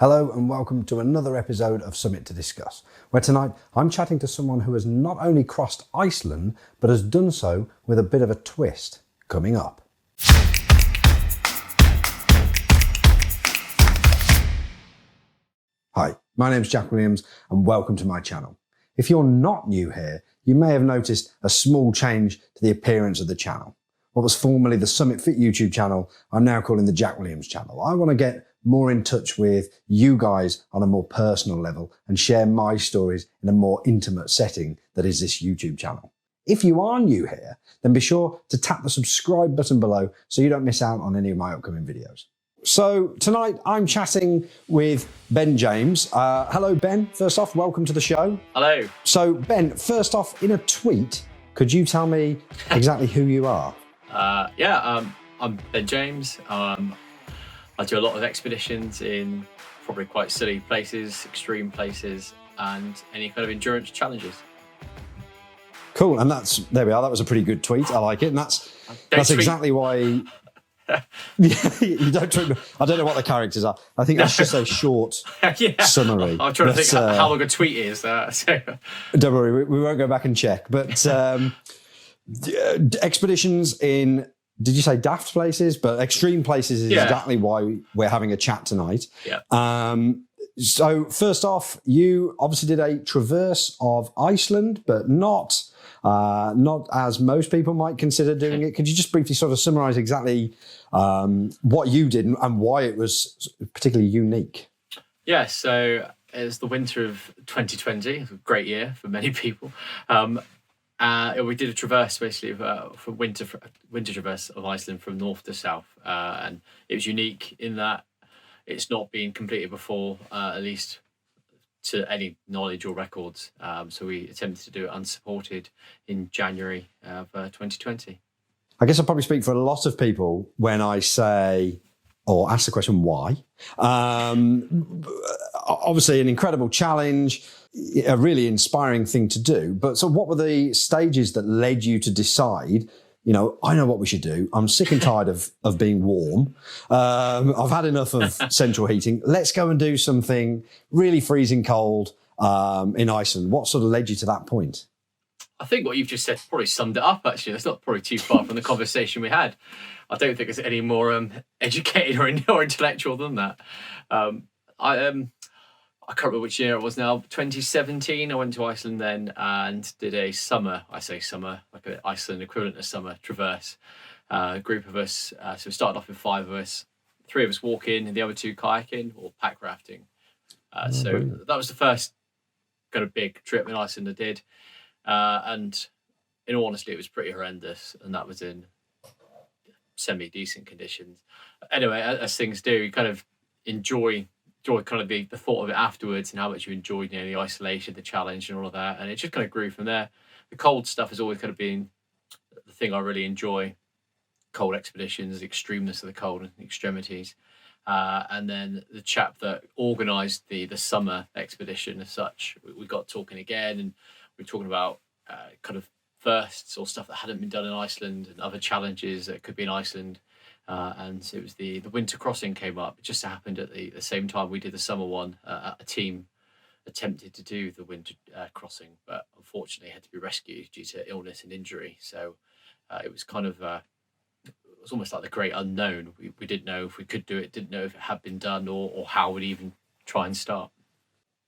Hello and welcome to another episode of Summit to Discuss, where tonight I'm chatting to someone who has not only crossed Iceland, but has done so with a bit of a twist. Coming up. Hi, my name's Jack Williams and welcome to my channel. If you're not new here, you may have noticed a small change to the appearance of the channel. What was formerly the Summit Fit YouTube channel, I'm now calling the Jack Williams channel. I want to get more in touch with you guys on a more personal level and share my stories in a more intimate setting that is this YouTube channel. If you are new here, then be sure to tap the subscribe button below so you don't miss out on any of my upcoming videos. So tonight I'm chatting with Ben James. Hello, Ben. First off, welcome to the show. Hello. So Ben, first off, in a tweet, could you tell me exactly who you are? I'm Ben James. I do a lot of expeditions in probably quite silly places, extreme places, and any kind of endurance challenges. Cool, and there we are. That was a pretty good tweet. I like it, and that's exactly why. You don't tweet. I don't know what the characters are. I think that's just a short summary. I'm trying to think how long a tweet is. So. Don't worry, we won't go back and check. But expeditions in. Did you say daft places? But extreme places is exactly why we're having a chat tonight. Yeah. So first off, you obviously did a traverse of Iceland, but not as most people might consider doing it. Could you just briefly sort of summarise exactly what you did and why it was particularly unique? Yeah, so it was the winter of 2020. It was a great year for many people. We did a traverse basically for winter traverse of Iceland from north to south, and it was unique in that it's not been completed before, at least to any knowledge or records. So we attempted to do it unsupported in January of 2020. I guess I'll probably speak for a lot of people when I say or ask the question why. Obviously, an incredible challenge. A really inspiring thing to do. But so what were the stages that led you to decide, I know what we should do. I'm sick and tired of being warm. I've had enough of central heating. Let's go and do something really freezing cold in Iceland. What sort of led you to that point? I think what you've just said probably summed it up, actually. That's not probably too far from the conversation we had. I don't think it's any more educated or intellectual than that. I can't remember which year it was now, 2017. I went to Iceland then and did a summer, like an Iceland equivalent of summer traverse. A group of us, so we started off with 5 of us, 3 of us walking and the other 2 kayaking or pack rafting. So that was the first kind of big trip in Iceland I did. And in all honesty, it was pretty horrendous. And that was in semi-decent conditions. Anyway, as things do, you kind of enjoy kind of the thought of it afterwards and how much you enjoyed, the isolation, the challenge and all of that. And it just kind of grew from there. The cold stuff has always kind of been the thing I really enjoy. Cold expeditions, the extremeness of the cold and the extremities. And then the chap that organised the summer expedition as such, we got talking again and we were talking about kind of firsts or stuff that hadn't been done in Iceland and other challenges that could be in Iceland. And it was the winter crossing came up. It just happened at the same time we did the summer one. A team attempted to do the winter crossing, but unfortunately had to be rescued due to illness and injury. So it was kind of it was almost like the great unknown. We didn't know if we could do it, didn't know if it had been done or how we'd even try and start.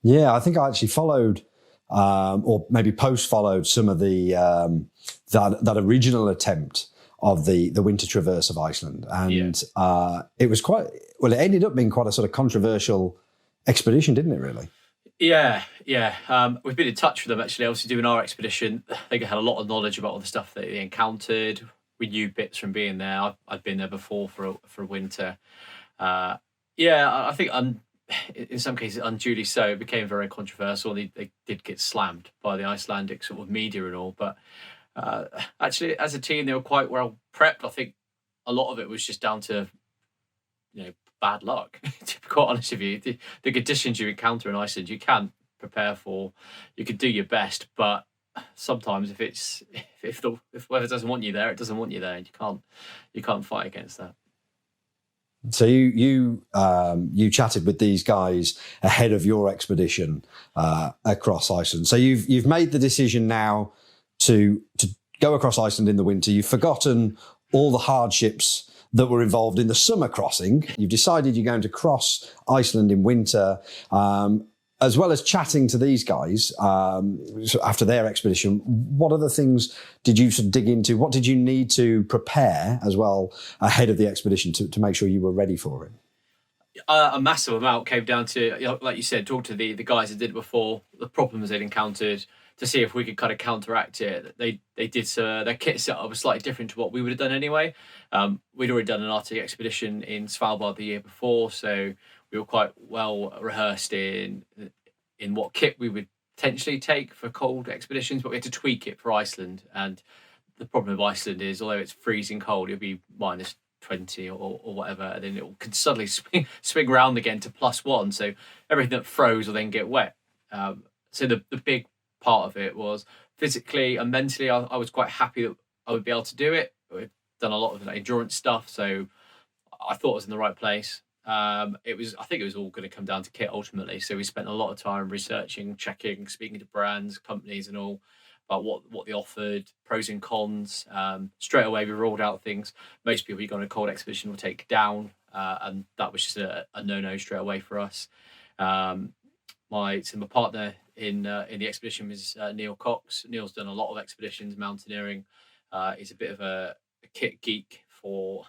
Yeah, I think I actually followed or maybe post-followed some of the that original attempt of the winter traverse of Iceland. And it was it ended up being quite a sort of controversial expedition, didn't it, really? Yeah. We've been in touch with them, actually, obviously doing our expedition. They had a lot of knowledge about all the stuff that they encountered. We knew bits from being there. I'd been there before for a winter. I think in some cases unduly so. It became very controversial. They did get slammed by the Icelandic sort of media and all, but actually, as a team, they were quite well prepped. I think a lot of it was just down to, bad luck. To be quite honest with you, the conditions you encounter in Iceland, you can't prepare for. You could do your best, but sometimes if the weather doesn't want you there, it doesn't want you there, and you can't fight against that. So you chatted with these guys ahead of your expedition across Iceland. So you've made the decision now to go across Iceland in the winter. You've forgotten all the hardships that were involved in the summer crossing. You've decided you're going to cross Iceland in winter. As well as chatting to these guys after their expedition, what other things did you sort of dig into? What did you need to prepare as well ahead of the expedition to make sure you were ready for it? A massive amount came down to, like you said, talk to the guys that did it before, the problems they'd encountered, to see if we could kind of counteract it. They did their kit setup was slightly different to what we would have done anyway. We'd already done an Arctic expedition in Svalbard the year before, so we were quite well rehearsed in what kit we would potentially take for cold expeditions, but we had to tweak it for Iceland. And the problem with Iceland is, although it's freezing cold, it'll be minus 20 or whatever, and then it can suddenly swing around again to +1. So everything that froze will then get wet. So the big part of it was physically and mentally, I was quite happy that I would be able to do it. We've done a lot of endurance stuff, so I thought I was in the right place. I think it was all going to come down to kit ultimately. So we spent a lot of time researching, checking, speaking to brands, companies, and all about what they offered, pros and cons. Straight away, we rolled out things most people you go on a cold expedition will take down, and that was just a no straight away for us. My partner in the expedition was Neil Cox. Neil's done a lot of expeditions, mountaineering. He's a bit of a kit geek for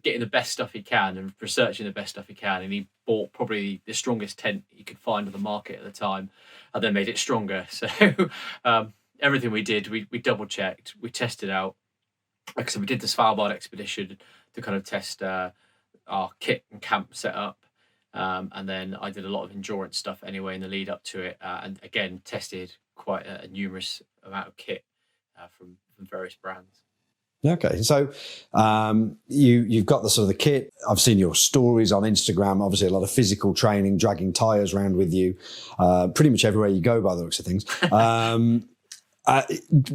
getting the best stuff he can and researching the best stuff he can. And he bought probably the strongest tent he could find on the market at the time, and then made it stronger. So everything we did, we double checked, we tested out. Like I said, we did the Svalbard expedition to kind of test our kit and camp setup. And then I did a lot of endurance stuff anyway in the lead up to it, and again tested quite a numerous amount of kit from various brands. Okay, so you've got the sort of the kit. I've seen your stories on Instagram. Obviously, a lot of physical training, dragging tires around with you, pretty much everywhere you go, by the looks of things.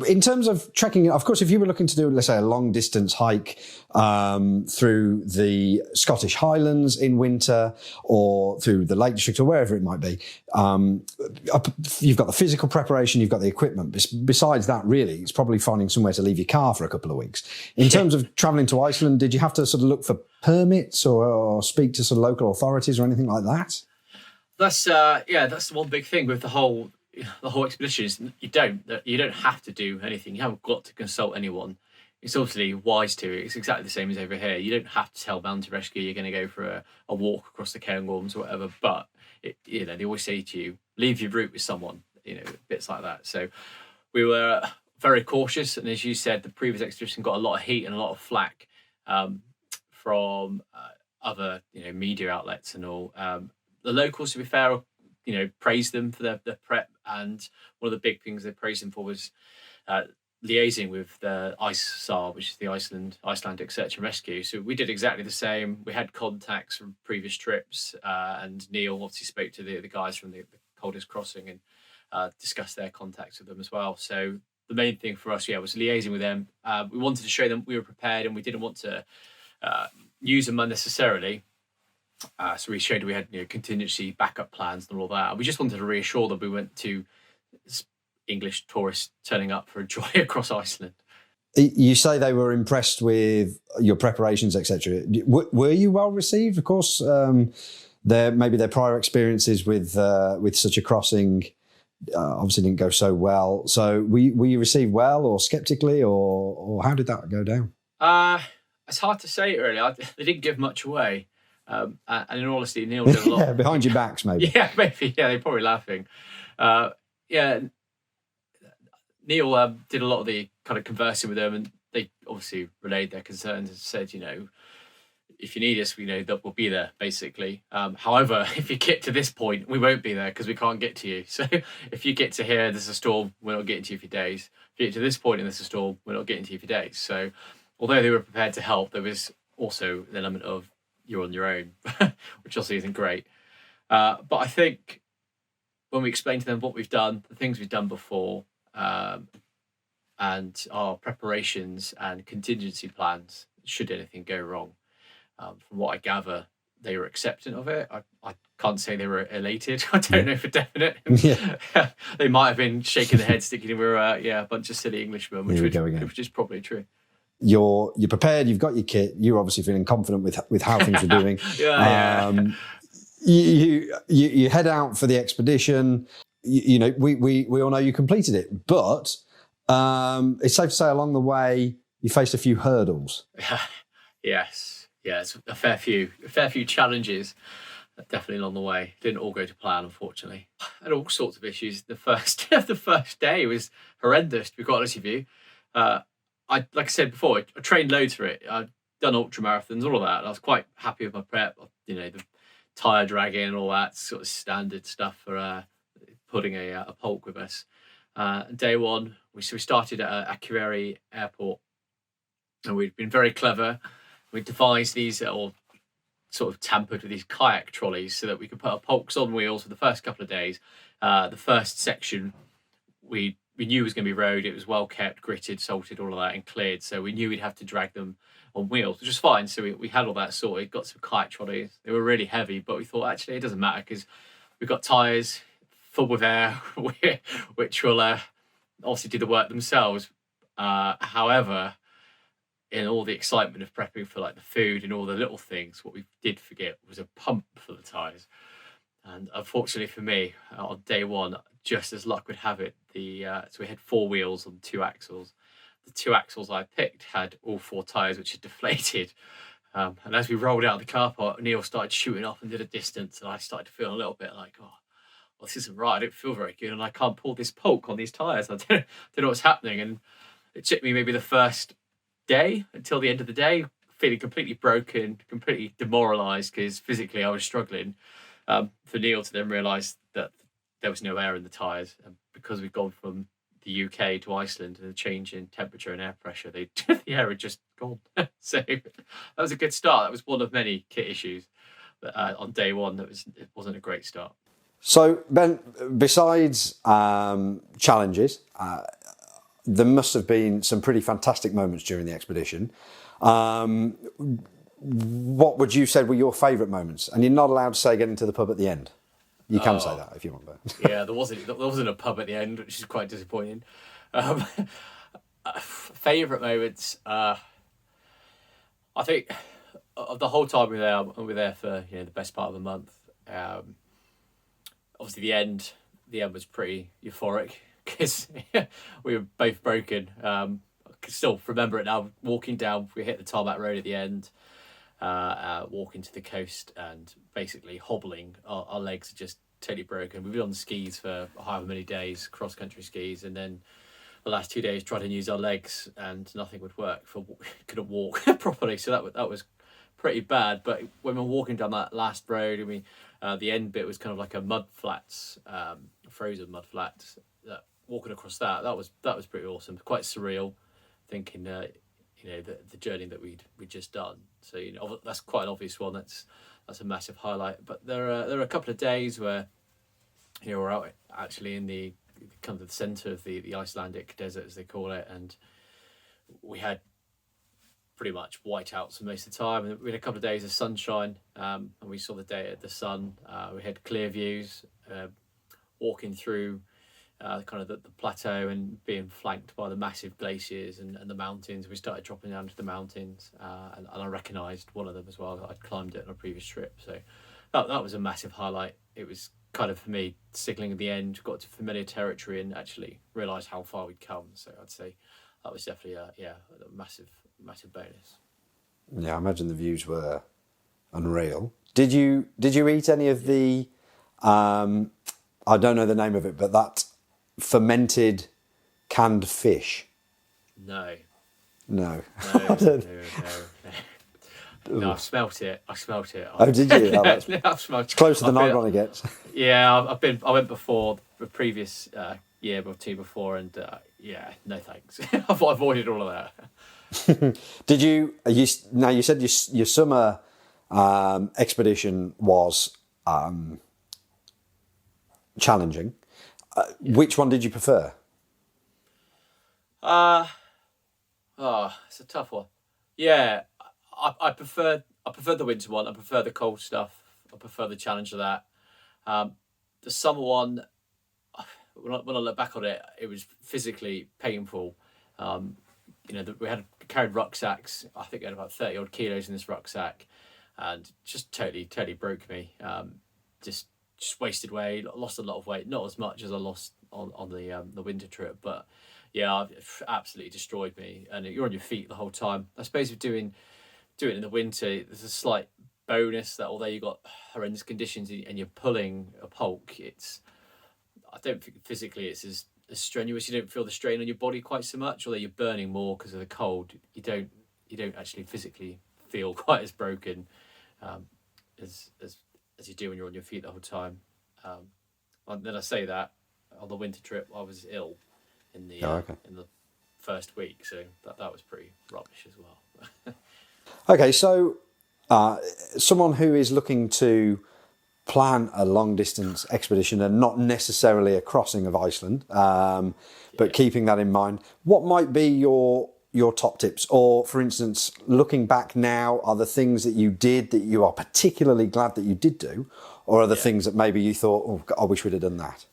In terms of trekking, of course, if you were looking to do, let's say, a long distance hike through the Scottish Highlands in winter or through the Lake District or wherever it might be, you've got the physical preparation, you've got the equipment. Besides that, really, it's probably finding somewhere to leave your car for a couple of weeks. In terms of travelling to Iceland, did you have to sort of look for permits or speak to sort of local authorities or anything like that? That's the one big thing with the whole expedition is you don't have to do anything. You haven't got to consult anyone. It's obviously wise to. It's exactly the same as over here. You don't have to tell Mountain Rescue you're going to go for a walk across the Cairngorms or whatever. But they always say to you, leave your route with someone. Bits like that. So we were very cautious, and as you said, the previous expedition got a lot of heat and a lot of flack from other media outlets and all. The locals, to be fair, praised them for their prep, and one of the big things they praised them for was liaising with the ISAR, which is the Icelandic Search and Rescue. So we did exactly the same. We had contacts from previous trips, and Neil obviously spoke to the guys from the coldest crossing and discussed their contacts with them as well. So the main thing for us, was liaising with them. We wanted to show them we were prepared, and we didn't want to use them unnecessarily. So we showed we had contingency backup plans and all that. And we just wanted to reassure them we went to English tourists turning up for a joy across Iceland. You say they were impressed with your preparations, etc. Were you well received? Of course, their prior experiences with such a crossing obviously didn't go so well. So were you received well or skeptically, or how did that go down? It's hard to say, really. They didn't give much away. And in all honesty, Neil did a lot. Yeah, behind your backs, maybe. Yeah, maybe. Yeah, they're probably laughing. Neil did a lot of the kind of conversing with them, and they obviously relayed their concerns and said, if you need us, we know that we'll be there, basically. However, if you get to this point, we won't be there because we can't get to you. So if you get to here, there's a storm, we're not getting to you for days. If you get to this point and there's a storm, we're not getting to you for days. So although they were prepared to help, there was also an element of you're on your own, which obviously isn't great. But I think when we explain to them what we've done, the things we've done before, and our preparations and contingency plans, should anything go wrong, From what I gather, they were acceptant of it. I can't say they were elated. I don't know for definite. Yeah. They might have been shaking their heads, thinking we were a bunch of silly Englishmen, which is probably true. You're prepared. You've got your kit. You're obviously feeling confident with how things are doing. You head out for the expedition. We all know you completed it, but it's safe to say along the way you faced a few hurdles. Yes, it's a fair few challenges. Definitely along the way. Didn't all go to plan, unfortunately. Had all sorts of issues. The first day was horrendous, to be quite honest with you. Like I said before, I trained loads for it. I'd done ultra marathons, all of that. I was quite happy with my prep. The tyre dragging and all that sort of standard stuff for putting a pulk with us. Day one, we started at Akureyri Airport, and we'd been very clever. We devised these or sort of tampered with these kayak trolleys so that we could put our pulks on wheels for the first couple of days. The first section we knew was going to be rowed. It was well kept, gritted, salted, all of that, and cleared. So we knew we'd have to drag them on wheels, which was fine. So we had all that sorted, got some kayak trolleys. They were really heavy, but we thought actually it doesn't matter because we've got tyres full with air, which will obviously do the work themselves. However, in all the excitement of prepping for like the food and all the little things, what we did forget was a pump for the tyres. And unfortunately for me, on day one, just as luck would have it, so we had 4 wheels on 2 axles. The 2 axles I picked had all 4 tyres, which had deflated. And as we rolled out of the car park, Neil started shooting off and did a distance, and I started to feel a little bit like, well, this isn't right. I don't feel very good, and I can't pull this pulk on these tyres. I don't know what's happening. And it took me maybe the first day until the end of the day, feeling completely broken, completely demoralised because physically I was struggling. For Neil to then realise that there was no air in the tyres, and because we've gone from the UK to Iceland and the change in temperature and air pressure, the air had just gone. So that was a good start. That was one of many kit issues, but on day one, it wasn't a great start. So Ben, besides challenges, there must have been some pretty fantastic moments during the expedition. What would you say were your favourite moments? And you're not allowed to say getting to the pub at the end. You can say that if you want, but yeah, there wasn't a pub at the end, which is quite disappointing. Favourite moments, I think of the whole time we were there for the best part of a month. Obviously, the end was pretty euphoric because we were both broken. I can still remember it now. Walking down, we hit the tarmac road at the end. Walking to the coast and basically hobbling. Our legs are just totally broken. We've been on skis for however many days, cross-country skis, and then the last 2 days tried to use our legs and nothing would work. Couldn't walk properly, so that was pretty bad. But when we were walking down that last road, the end bit was kind of like a mud flats, frozen mud flats. Walking across that was pretty awesome. Quite surreal, thinking the journey that we'd just done. So that's quite an obvious one. That's a massive highlight. But there are a couple of days where we're out actually in the kind of the centre of the Icelandic desert, as they call it, and we had pretty much whiteouts for most of the time. And we had a couple of days of sunshine, and we saw the sun. We had clear views, walking through kind of the plateau and being flanked by the massive glaciers and the mountains. We started dropping down to the mountains, and I recognised one of them as well. I'd climbed it on a previous trip, so that was a massive highlight. It was kind of, for me, signalling at the end, got to familiar territory and actually realised how far we'd come. So I'd say that was definitely a massive bonus. Yeah, I imagine the views were unreal. Did you eat any of the I don't know the name of it, but that fermented canned fish? No. No. No, I smelt it. Oh, did you? Oh, that's I've smelt it's closer than I want to get. Yeah, I went before the previous year or two before, and no thanks. I've avoided all of that. Did you? You said your summer expedition was challenging. Which one did you prefer? It's a tough one. Yeah, I preferred I prefer the winter one. I prefer the cold stuff. I prefer the challenge of that. The summer one, when I look back on it, it was physically painful. We had carried rucksacks. I think we had about 30 odd kilos in this rucksack, and just totally broke me. Just wasted weight, lost a lot of weight, not as much as I lost on the winter trip, but yeah, it absolutely destroyed me. And you're on your feet the whole time. I suppose if doing it in the winter, there's a slight bonus that although you've got horrendous conditions and you're pulling a polk, I don't think physically it's as strenuous. You don't feel the strain on your body quite so much, although you're burning more because of the cold. You don't actually physically feel quite as broken as you do when you're on your feet the whole time. And then I say that on the winter trip, I was ill in the in the first week, so that was pretty rubbish as well. Okay, so someone who is looking to plan a long distance expedition and not necessarily a crossing of Iceland, but keeping that in mind, what might be your top tips? Or for instance, looking back now, are there things that you did that you are particularly glad that you did do? Or are there things that maybe you thought, oh, I wish we'd have done that?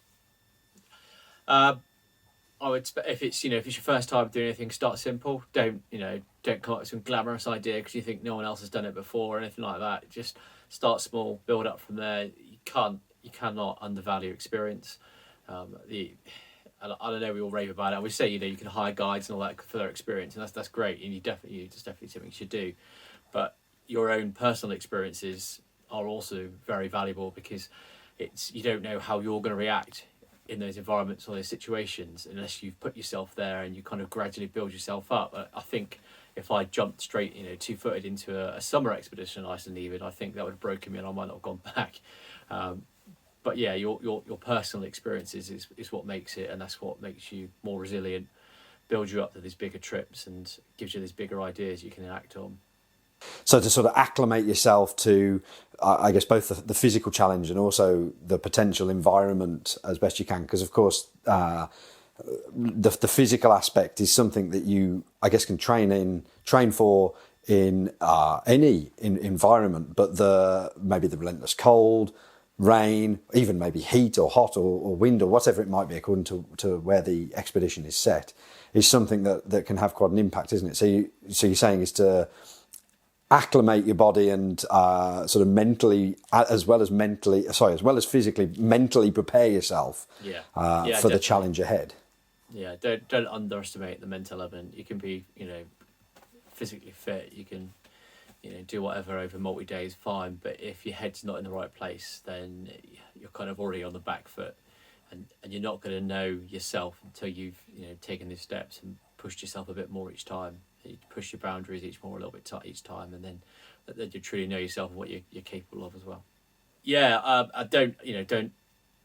I would, if it's your first time doing anything, start simple. Don't come up with some glamorous idea because you think no one else has done it before or anything like that. Just start small, build up from there. You cannot undervalue experience. I don't know, we all rave about it. We say you can hire guides and all that for their experience, and that's great, and it's definitely something you should do. But your own personal experiences are also very valuable because you don't know how you're going to react in those environments or those situations unless you've put yourself there and you kind of gradually build yourself up. I think if I jumped straight 2-footed into a summer expedition in Iceland even, I think that would have broken me and I might not have gone back. But yeah, your personal experiences is what makes it, and that's what makes you more resilient, builds you up to these bigger trips and gives you these bigger ideas you can act on. So to sort of acclimate yourself to, I guess, both the physical challenge and also the potential environment as best you can, because of course the physical aspect is something that you, I guess, can train for in any environment, but maybe the relentless cold, rain, even maybe heat or hot or wind or whatever it might be according to where the expedition is set, is something that can have quite an impact, isn't it? So you're saying is to acclimate your body and sort of mentally, as well as physically, mentally prepare yourself for definitely. The challenge ahead. Yeah, don't underestimate the mental element. You can be, physically fit. You can, do whatever over multi days, fine. But if your head's not in the right place, then you're kind of already on the back foot, and you're not going to know yourself until you've taken these steps and pushed yourself a bit more each time. You push your boundaries a little bit each time, and then you truly know yourself and what you're capable of as well. Yeah, I don't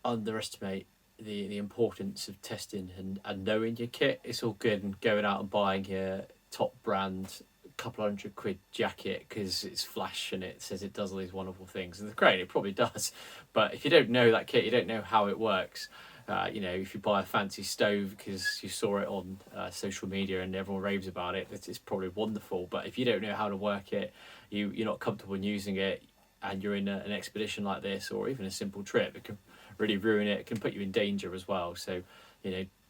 underestimate the importance of testing and knowing your kit. It's all good and going out and buying your top brand couple £100 jacket because it's flash and it says it does all these wonderful things, and it's great, it probably does, but if you don't know that kit, you don't know how it works. If you buy a fancy stove because you saw it on social media and everyone raves about it, it's probably wonderful. But if you don't know how to work it, you're not comfortable in using it, and you're in an expedition like this or even a simple trip, it can really ruin it. It can put you in danger as well. So,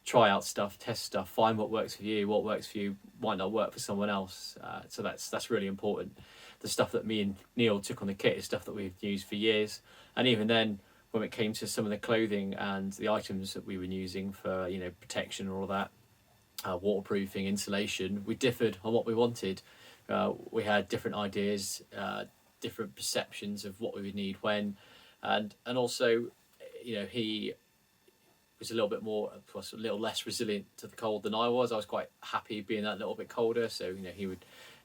try out stuff, test stuff, find what works for you. What works for you might not work for someone else. So that's really important. The stuff that me and Neil took on the kit is stuff that we've used for years, and even then, when it came to some of the clothing and the items that we were using for protection and all that, waterproofing, insulation, we differed on what we wanted. We had different ideas, different perceptions of what we would need when, and also, he was a little less resilient to the cold than I was. I was quite happy being that little bit colder, so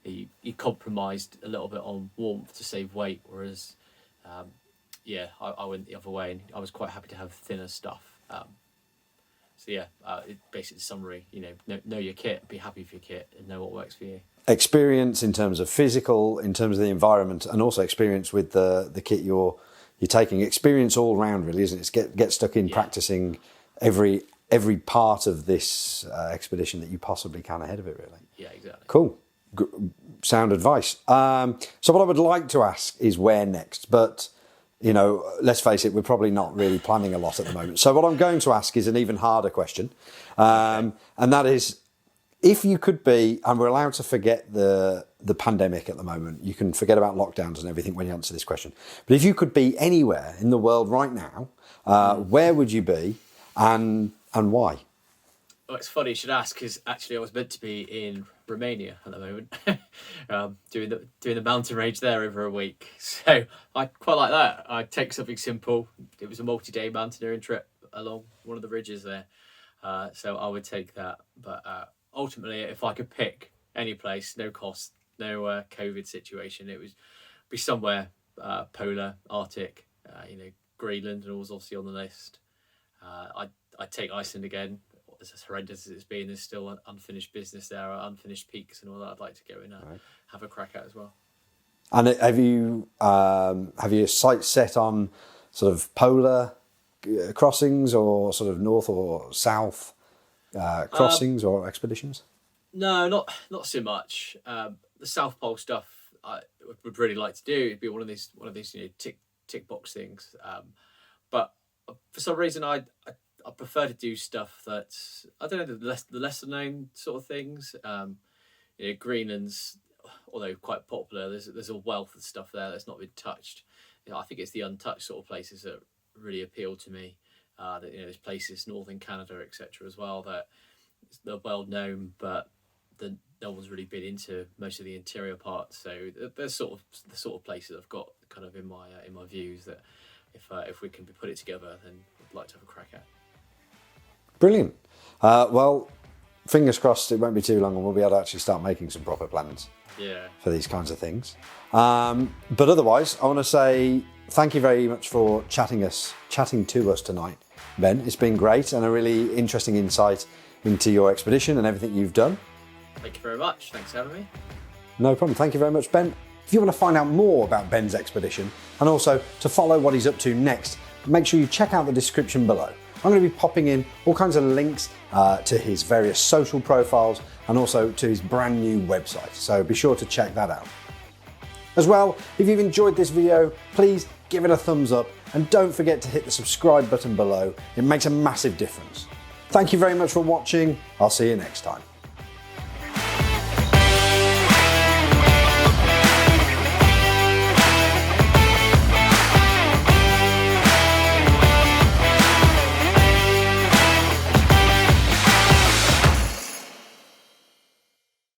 he compromised a little bit on warmth to save weight, whereas I went the other way, and I was quite happy to have thinner stuff. Basically summary, know your kit, be happy with your kit, and know what works for you. Experience in terms of physical, in terms of the environment, and also experience with the kit you're taking. Experience all round, really, isn't it? It's get stuck in practicing every part of this expedition that you possibly can ahead of it, really. Yeah, exactly. Cool. sound advice. So what I would like to ask is where next, but you know, let's face it, we're probably not really planning a lot at the moment. So what I'm going to ask is an even harder question, and that is, if you could be, and we're allowed to forget the pandemic at the moment, you can forget about lockdowns and everything when you answer this question, but if you could be anywhere in the world right now, where would you be, and why? Well, it's funny you should ask, because actually I was meant to be in Romania at the moment, doing the mountain range there over a week. So I quite like that. I'd take something simple. It was a multi-day mountaineering trip along one of the ridges there. So I would take that. But ultimately, if I could pick any place, no cost, no COVID situation, it would be somewhere polar, Arctic, Greenland, and was obviously on the list. I'd take Iceland again. As horrendous as it's been, there's still an unfinished business there, unfinished peaks and all that. I'd like to go in and have a crack at as well. And have you sights set on sort of polar crossings, or sort of north or south crossings or expeditions? No, not so much. The South Pole stuff I would really like to do. It'd be one of these tick box things. But for some reason, I prefer to do stuff that's, I don't know, the lesser known sort of things. Greenland's, although quite popular, there's a wealth of stuff there that's not been touched. I think it's the untouched sort of places that really appeal to me. There's places, northern Canada, etc. as well, that they're well known, but no one's really been into most of the interior parts. So there's the sort of places I've got kind of in my views that if we can put it together, then I'd like to have a crack at. Brilliant. Well, fingers crossed it won't be too long and we'll be able to actually start making some proper plans for these kinds of things. But otherwise, I want to say thank you very much for chatting to us tonight, Ben. It's been great and a really interesting insight into your expedition and everything you've done. Thank you very much. Thanks for having me. No problem. Thank you very much, Ben. If you want to find out more about Ben's expedition and also to follow what he's up to next, make sure you check out the description below. I'm going to be popping in all kinds of links to his various social profiles and also to his brand new website. So be sure to check that out. As well, if you've enjoyed this video, please give it a thumbs up and don't forget to hit the subscribe button below. It makes a massive difference. Thank you very much for watching. I'll see you next time.